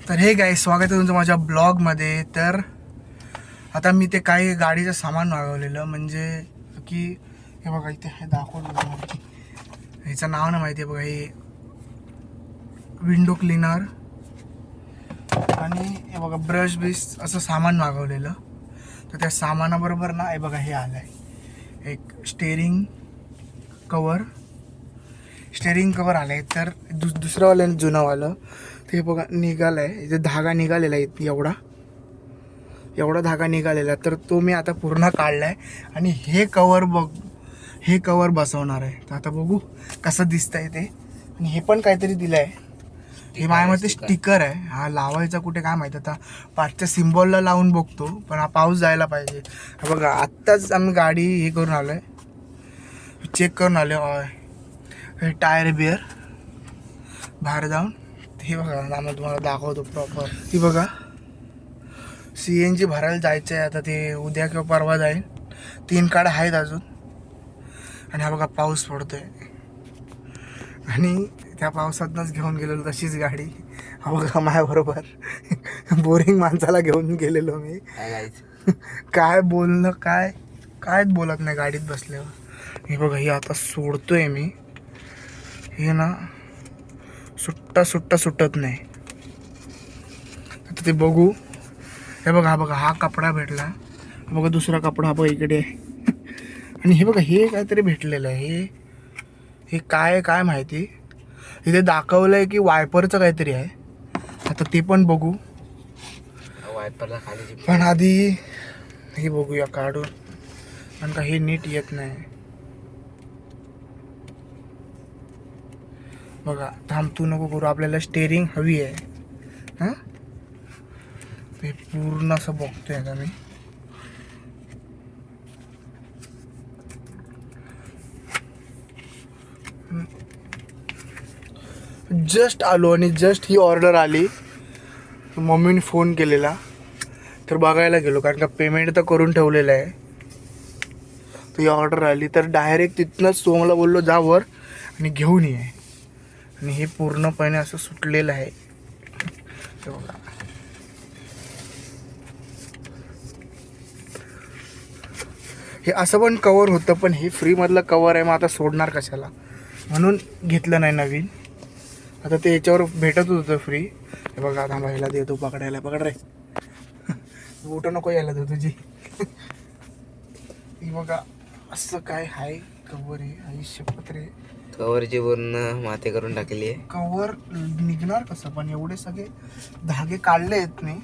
तर hey guys, स्वागत आहे तुमचं माझ्या ब्लॉगमध्ये. तर आता मी ते काही गाडीचं सामान मागवलेलं, म्हणजे की हे बघा इथे हे दाखवलं बघा. ह्याचं नाव नाही माहिती आहे बघा. हे विंडो क्लीनर आणि हे बघा ब्रश बिश असं सामान मागवलेलं. तर त्या सामानाबरोबर ना हे बघा हे आलं आहे, एक स्टेअरिंग कवर आलं आहे. तर दुसरंवालं जुनंवालं ते बघा निघालं आहे. इथे धागा निघालेला आहे, एवढा धागा निघालेला. तर तो मी आता पूर्ण काढला आहे आणि हे कवर बसवणार आहे. तर आता बघू कसं दिसतंय ते. आणि हे पण काहीतरी दिलं आहे, हे माझ्यामध्ये स्टिकर आहे. हा लावायचा कुठे काय माहीत, आता पाचच्या सिम्बॉलला लावून बघतो, पण हा पाऊस जायला पाहिजे. बघा आत्ताच आम्ही गाडी हे करून आलो आहे, चेक करून आलो आहे. टायर बिअर बाहेर जाऊन हे बघा, आम्ही तुम्हाला दाखवतो प्रॉपर. ती बघा CNG भरायला जायचं आहे आता, ते उद्या किंवा परवा जाईल. 3 काड्या आहेत अजून. आणि हा बघा पाऊस पडतोय आणि त्या पावसातनंच घेऊन गेलेलो तशीच गाडी. हा बघा माझ्याबरोबर बोरिंग माणसाला घेऊन गेलेलो मी. काय बोलणं, कायच बोलत नाही गाडीत बसल्यावर. हे बघा, हे आता सोडतोय मी, हे ना सुटत नाही. आता ते बघू. हे बघा, हा कपडा भेटला. हा बघा दुसरा कपडा, हा बघा इकडे. आणि हे बघा हे काहीतरी भेटलेलं आहे. हे काय माहिती. इथे दाखवलं आहे की वायपरचं काहीतरी आहे. आता ते पण बघू. वायपरला खाली पण आधी हे बघूया काढून, कारण का हे नीट येत नाही. बघा थांब, तू नको करू, आपल्याला स्टेअरिंग हवी आहे. हां, ते पूर्ण असं बघतोय का मी. जस्ट आलो आणि जस्ट ही ऑर्डर आली. मम्मीने फोन केलेला, तर बघायला गेलो, कारण का पेमेंट तर करून ठेवलेलं आहे. तर ही ऑर्डर आली, तर डायरेक्ट तिथनंच तो मला बोललो जा वर आणि घेऊन ये. आणि हे पूर्णपणे असं सुटलेलं आहे. हे बघा, हे असं पण कवर होतं, पण हे फ्रीमधलं कवर आहे. मग आता सोडणार कशाला, म्हणून घेतलं नाही नवीन. आता ते याच्यावर भेटत होतं फ्री. हे बघा थांबा, ह्याला देतो पकडायला. पकड रे, बोटं नको यायला देतो तुझी. हे बघा असं काय आहे कवर आहे. आयुष्यपत रे, कवरची पूर्ण माती करून टाकली आहे. कवर निघणार कसं, पण एवढे सगळे धागे काढले आहेत मी.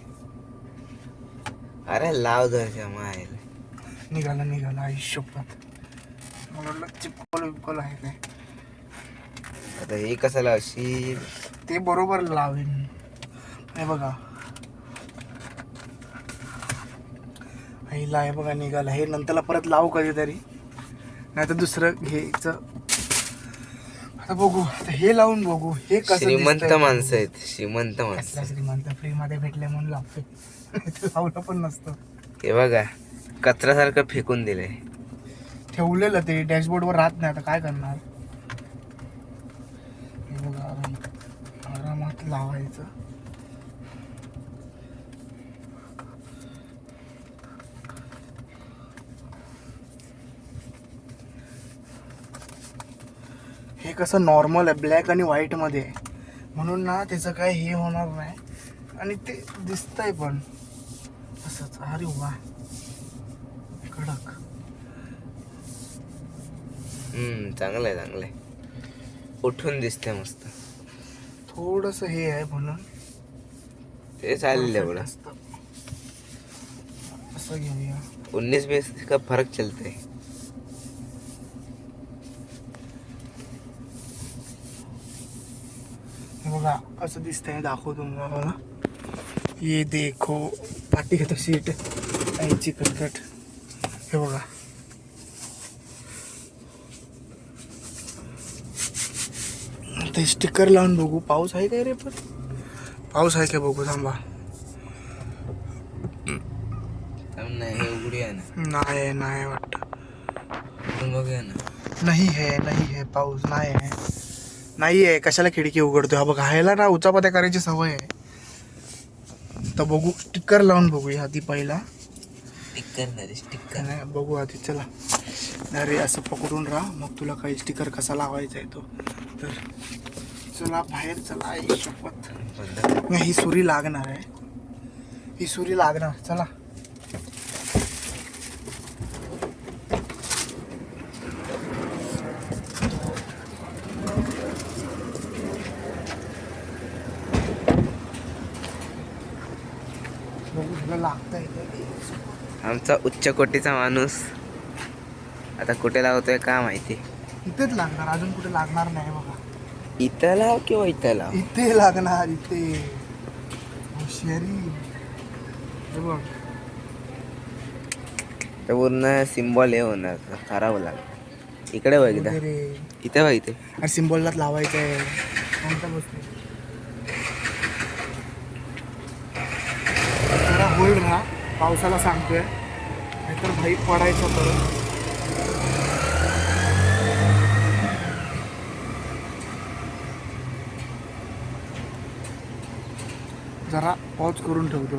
अरे लाव धरच्या मायला. निघाला आयुष्यपत. मला वाटलं चिपकल आहे काय. आता हे कसं लावशील? ते बरोबर लावेन. हे बघा, हिला हे बघा निघाला. हे नंतरला परत लावू कधीतरी, नाही तर दुसरं घ्यायचं. आता बघू, आता हे लावून बघू. हे कसं श्रीमंत दिसतंय. माणसं आहेत, श्रीमंत कसला माणसं. श्रीमंत, फ्री मध्ये भेटले म्हणून लावतोय. ते लावलं पण नसतं. हे बघा कचऱ्यासारखं फेकून दिलंय. ठेवलेलं ते डॅशबोर्डवर राहत नाही, आता काय करणार. हे बघा, आरामात लावायचं. हे कसं नॉर्मल आहे, ब्लॅक आणि व्हाईट मध्ये, म्हणून ना त्याचं काय हे होणार नाही. आणि ते दिसतंय पण असंच. अरे वा, कडक. चांगलंय. उठून दिसते मस्त. थोडस हे आहे म्हणून ते चालेल एवढं. असं घेऊया. 19-20 का फरक चलते. हे बघा असं दिसतंय, दाखवतो तुम्हाला. ये देखो, पाठी घेतो सीट याची कटकट. हे बघा, ते स्टिकर लावून बघू. पाऊस आहे काय रे, पण पाऊस आहे काय बघू. थांबा, नाही हे उघडी आहे ना. नाही वाटतं. बघूया ना. नाही है पाऊस नाही आहे. कशाला खिडकी उघडतो. हा बघा, ह्याला ना उचापत्या करायची सवय आहे. तर बघू, स्टिकर लावून बघूया आधी पहिला. स्टिकर नाही स्टिकर. नाही बघू आधी, चला. अरे असं पकडून राहा, मग तुला काही स्टिकर कसा लावायचा आहे तो. तर चला बाहेर चला. आई शपथ, नाही ही सुरी लागणार आहे, ही सुरी लागणार. चला बघू, तुला लागतंय आमचा उच्च कोटीचा माणूस आता कुठे लावतोय का माहिती. इथेच लागणार, अजून कुठे लागणार नाही बघा. इथं लाव किंवा इथं लाव. इथे लागणार, इथे. हुशारी. हे बघ, तर पूर्ण सिम्बॉल हे होणार, खराब लागणार. इकडे बघ एकदा, वगैरे. इथे बघ इथे. अरे सिम्बॉललाच लावायचं आहे. कोणता बसतो? जरा होल्ड राहा, पावसाला सांगतोय, नाहीतर भाई पडायचं परत. जरा पॉज करून ठेवतो.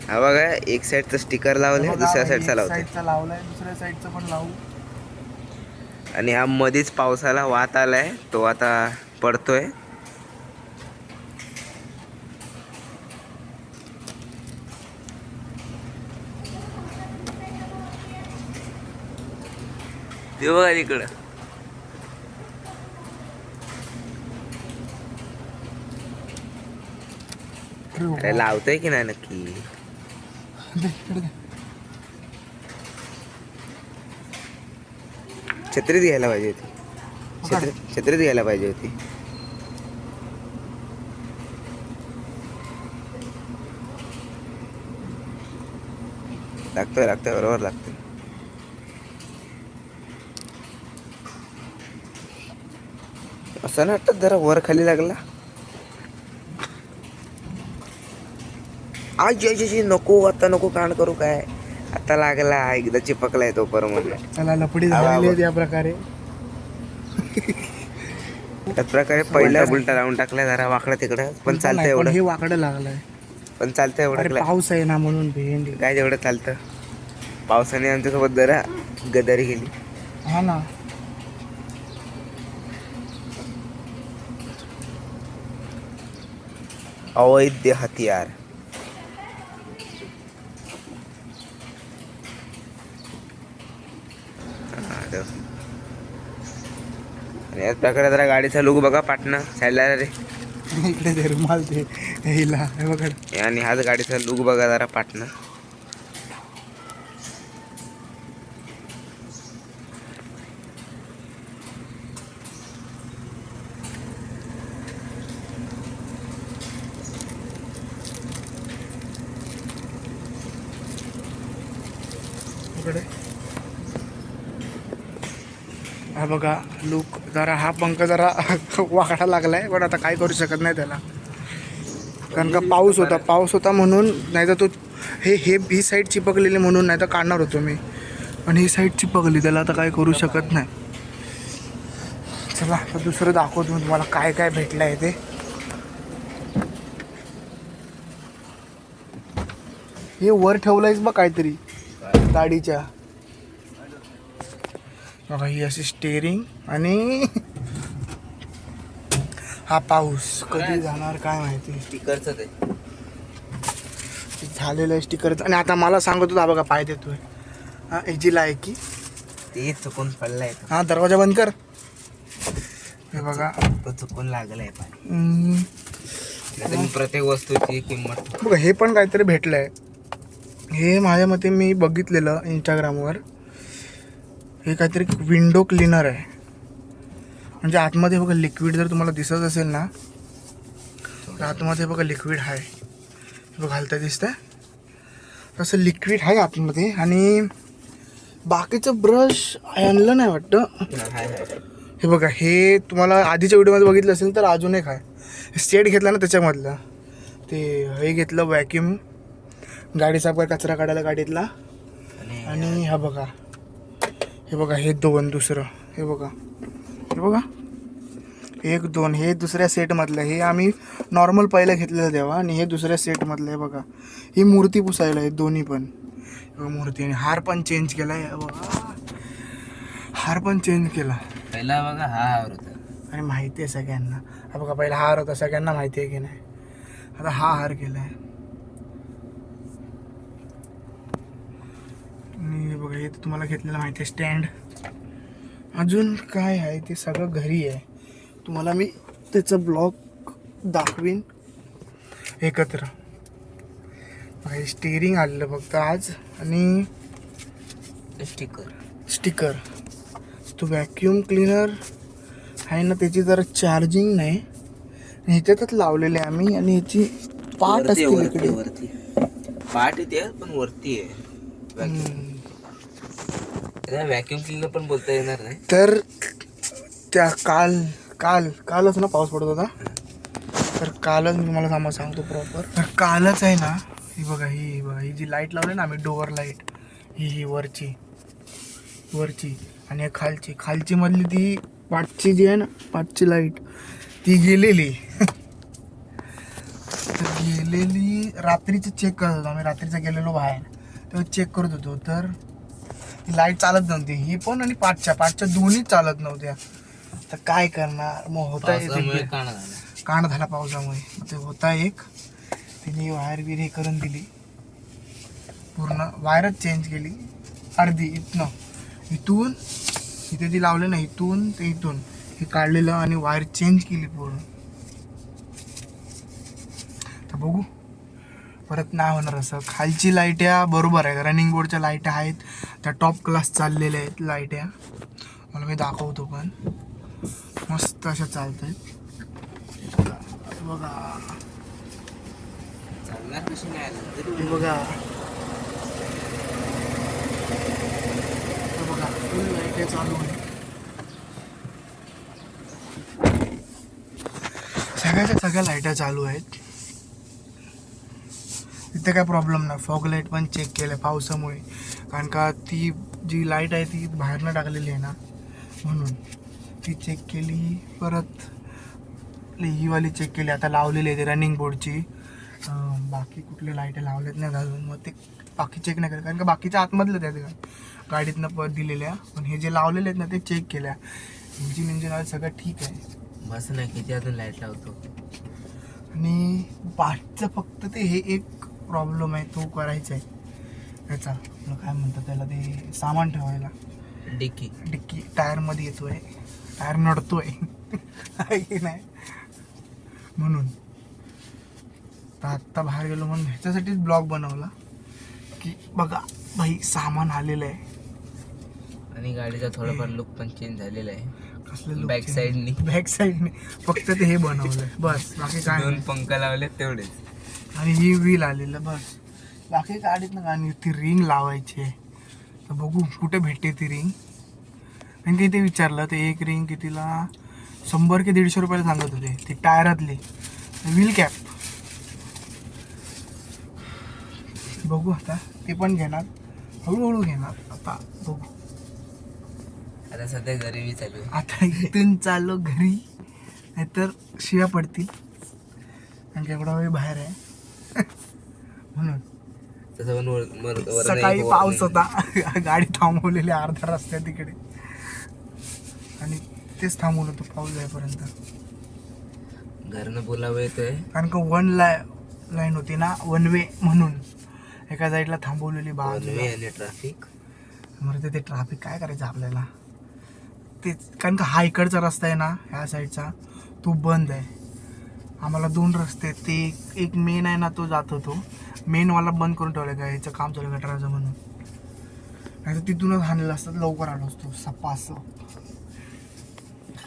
हा बघा, एक साईडचं स्टिकर लावले, दुसऱ्या साईडचा लावतोय. साईडचा लावलाय, दुसऱ्या साईडचं पण लावू. आणि हा मध्येच पावसाला वात आलाय, तो आता पडतोय. ते बघा इकडं. अरे लावतोय की नाही नक्की. दे, इकडे दे. छत्रीत घ्यायला पाहिजे होती, छत्रीत घ्यायला पाहिजे होती. लागतोय बरोबर लागतोय. असं नाही वाटत जरा वर खाली लागला. आज नको, आता नको कांड करू काय. आता लागला, एकदा चिपकलाय तो परमनंट. चला लपडी झालेली आहे या प्रकारे. त्याच प्रकारे पहिला उलटा लावून टाकलाय, जरा वाकडं तिकडं, पण चालतंय एवढं. हे वाकडं लागलंय, पण चालतंय अरे एवढं. पाऊस आहे ना म्हणून भेंडी. काय तेवढं चालतं. पावसाने आमच्यासोबत जरा गदारी केली. हा ना. अवैध हथियार. आणि याच प्रकारे जरा गाडीचा लुक बघा, पाटणं साईडला रे. इकडे दे रुमाल ते हिला, हे बघ. आणि हाच गाडीचा लुक बघा जरा, पाटणं. इकडे हा बघा लुक. जरा हा पंख जरा वाकडा लागलाय, पण आता काय करू शकत नाही त्याला, कारण का पाऊस होता म्हणून. नाही तर तो ही साईड चिपकलेली म्हणून, नाही तर काढणार होतो मी, पण ही साईड चिपकली, त्याला आता काय करू शकत नाही. चला आता दुसरं दाखवतो मी तुम्हाला काय काय भेटलं आहे ते. हे वर ठेवलंयस बघ काहीतरी गाडीच्या. बघा ही अशी स्टेअरिंग, आणि हा पाऊस कधी जाणार काय माहिती. स्टिकरचं ते झालेलं आहे स्टिकरचं. आणि आता मला सांगत होता बघा पाय देतोय. हा एजीला आहे की ते चुकून पडलाय. हा दरवाजा बंद कर. हे बघा तो चुकून लागलाय पाय. हम्म. प्रत्येक वस्तूची किंमत बघा हे पण काहीतरी भेटलंय. हे माझ्या मते मी बघितलेलं इंस्टाग्रामवर. हे काहीतरी विंडो क्लीनर आहे, म्हणजे आतमध्ये बघा लिक्विड जर तुम्हाला दिसत असेल ना, तर आतमध्ये बघा लिक्विड आहे. बघा घालता दिसतंय तसं लिक्विड आहे आतमध्ये. आणि बाकीचं ब्रश आणलं नाही वाटतं. हे बघा हे तुम्हाला आधीच्या व्हिडिओमध्ये बघितलं असेल तर अजून एक आहे, सेट घेतला ना त्याच्यामधलं. ते हे घेतलं वॅक्यूम, गाडी साफ कर, कचरा काढायला गाडीतला. आणि हा बघा, हे बघा हे दोन दुसरं, हे बघा एक दोन हे दुसऱ्या सेटमधलं, हे आम्ही नॉर्मल पहिलं घेतलेलं तेव्हा, आणि हे दुसऱ्या सेटमधलं आहे बघा. ही मूर्ती पुसायला आहे दोन्ही पण मूर्ती, आणि हार पण चेंज केला आहे बघा, हार पण चेंज केला. पहिला बघा हा हार होता, आणि माहिती आहे सगळ्यांना. हा बघा पहिला हार होता, सगळ्यांना माहिती आहे की नाही. आता हा हार केला आहे. आणि बघा हे तर तुम्हाला घेतलेलं माहिती आहे स्टँड. अजून काय आहे ते सगळं घरी आहे, तुम्हाला मी त्याचं ब्लॉग दाखवीन एकत्र. बघा हे स्टेअरिंग आलेलं फक्त आज, आणि स्टिकर. तो व्हॅक्यूम क्लीनर आहे ना, त्याची जरा चार्जिंग नाही, ह्याच्यातच लावलेले आम्ही. आणि ह्याची पार्ट असते इकडे वरती, पार्ट येते पण वरती आहे. व्हॅक्यूम क्लीनर पण बोलता येणार नाही. तर त्या कालच ना पाऊस पडत होता, तर कालच मी तुम्हाला सांगतो प्रॉपर. तर कालच आहे ना, ही बघा ही जी लाईट लावली ना आम्ही, डोअर लाईट, ही वरची आणि खालची मधली ती पाठची जी आहे ना, पाठची लाईट ती गेलेली. तर गेलेली रात्रीचं चेक करत होतो आम्ही, रात्रीचं गेलेलो बाहेर तेव्हा चेक करत होतो, तर ती लाईट चालत नव्हती, ही पण आणि पाठच्या दोन्ही चालत नव्हत्या. तर काय करणार मग, होता कांड झाला पावसामुळे. ते होता एक, तिने वायर बीर हे करून दिली, पूर्ण वायरच चेंज केली अर्धी. इथून इथे ती लावले ना, इथून ते इथून हे काढलेलं आणि वायर चेंज केली पूर्ण. तर बघू परत नाही होणार असं. खालची लाईट या बरोबर आहे, रनिंग बोर्डच्या लाईट आहेत त्या टॉप क्लास चाललेल्या आहेत लाईट या, मला मी दाखवतो पण मस्त अशा चालत आहेत बघा. हे बघा फुल लाईट चालू आहे, सगळ्या लाईटा चालू आहेत. इथे काय प्रॉब्लेम नाही. फॉग लाईट पण चेक केलं पावसामुळे, कारण का ती जी लाईट आहे ती बाहेरनं टाकलेली आहे ना, म्हणून ती चेक केली. परत ही वाली चेक केली, आता लावलेली आहे ती रनिंग बोर्डची. बाकी कुठले लाईट लावलेत नाही अजून, मग ते बाकी चेक नाही केलं, कारण का बाकीच्या आतमधलं त्या गाडीतनं परत दिलेल्या, पण हे जे लावलेले आहेत ना ते चेक केल्या. इंजिन आज सगळं ठीक आहे, बस नाही किती अजून लाईट लावतो. आणि पाठचं फक्त ते हे एक प्रॉब्लेम आहे, तो करायचा आहे त्याचा. आपलं काय म्हणतात त्याला, ते सामान ठेवायला, डिक्की टायरमध्ये येतोय, टायर नडतोय आहे की नाही, म्हणून तर आत्ता बाहेर गेलो म्हणून ह्याच्यासाठीच ब्लॉग बनवला की बघा भाई सामान आलेलं आहे. आणि गाडीचा थोडाफार लुक पण चेंज झालेला आहे. कसलं बॅक साईडनी फक्त ते हे बनवलंय बस, बाकी काय दोन नाही. पंखा लावले तेवढेच, आणि ही व्हील आलेलं बस, बाकी गाडीत ना. आणि ती रिंग लावायची आहे, तर बघू कुठे भेटते ती रिंग. आणि किती विचारलं ते एक रिंग कितीला, 100 की 150 रुपयाला सांगत होते. ती टायरातली व्हील कॅप, बघू आता ते पण घेणार, हळूहळू घेणार. आता बघू, आता सध्या गरिबी चालू आहे. आता इथून चाललो घरी, नाहीतर शिव्या पडतील, कारण एवढा वेळ बाहेर आहे म्हणून. तसं पण सकाळी पाऊस होता, गाडी थांबवलेली अर्धा रस्त्या तिकडे, आणि तेच थांबवलं होतं पाऊस जाईपर्यंत. घरनं बोलावं येतोय, कारण का लाईन होती ना, वन वे, म्हणून एका साईडला थांबवलेली बाजूला. आणि ट्रॅफिक, मग ते ट्रॅफिक काय करायचं आपल्याला, तेच. कारण का हा इकडचा रस्ता आहे ना, ह्या साईडचा तो बंद आहे. आम्हाला 2 रस्ते आहेत, ते एक मेन आहे ना, तो जात होतो मेनवाला बंद करून ठेवला का, याचं काम चालू गटाराचं म्हणून, नाही तर तिथूनच हाणलेलं असतात, लवकर आलो असतो सपास.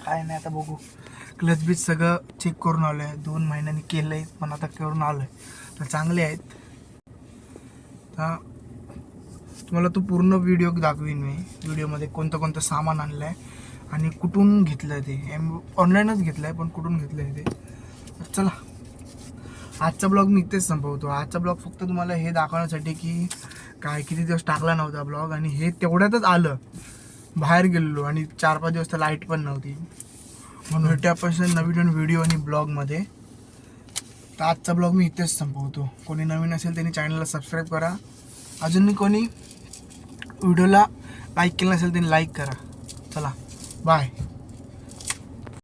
काय नाही, आता बघू. क्लच बीच सगळं चेक करून आलो आहे, 2 महिन्यांनी केलं आहे, पण आता करून आलो आहे, तर चांगले आहेत. तर तुम्हाला तो पूर्ण व्हिडिओ दाखवीन मी, व्हिडिओमध्ये कोणतं सामान आणलं आहे आणि कुठून घेतलं आहे ते. ऑनलाईनच घेतलं आहे, पण कुठून घेतलं आहे ते. चला, आजचा ब्लॉग मी इथेच संपवतो. आजचा ब्लॉग फक्त तुम्हाला हे दाखवण्यासाठी की काय किती दिवस टाकला नव्हता ब्लॉग, आणि हे तेवढ्यातच आलं. बाहेर गेलेलो आणि 4-5 दिवस तर लाईट पण नव्हती, म्हणून भेटूया नवीन व्हिडिओ आणि ब्लॉगमध्ये. तर आजचा ब्लॉग मी इथेच संपवतो. कोणी नवीन असेल त्यांनी चॅनलला सबस्क्राईब करा. अजूनही कोणी व्हिडिओला लाईक केलं नसेल त्यांनी लाईक करा. चला बाय.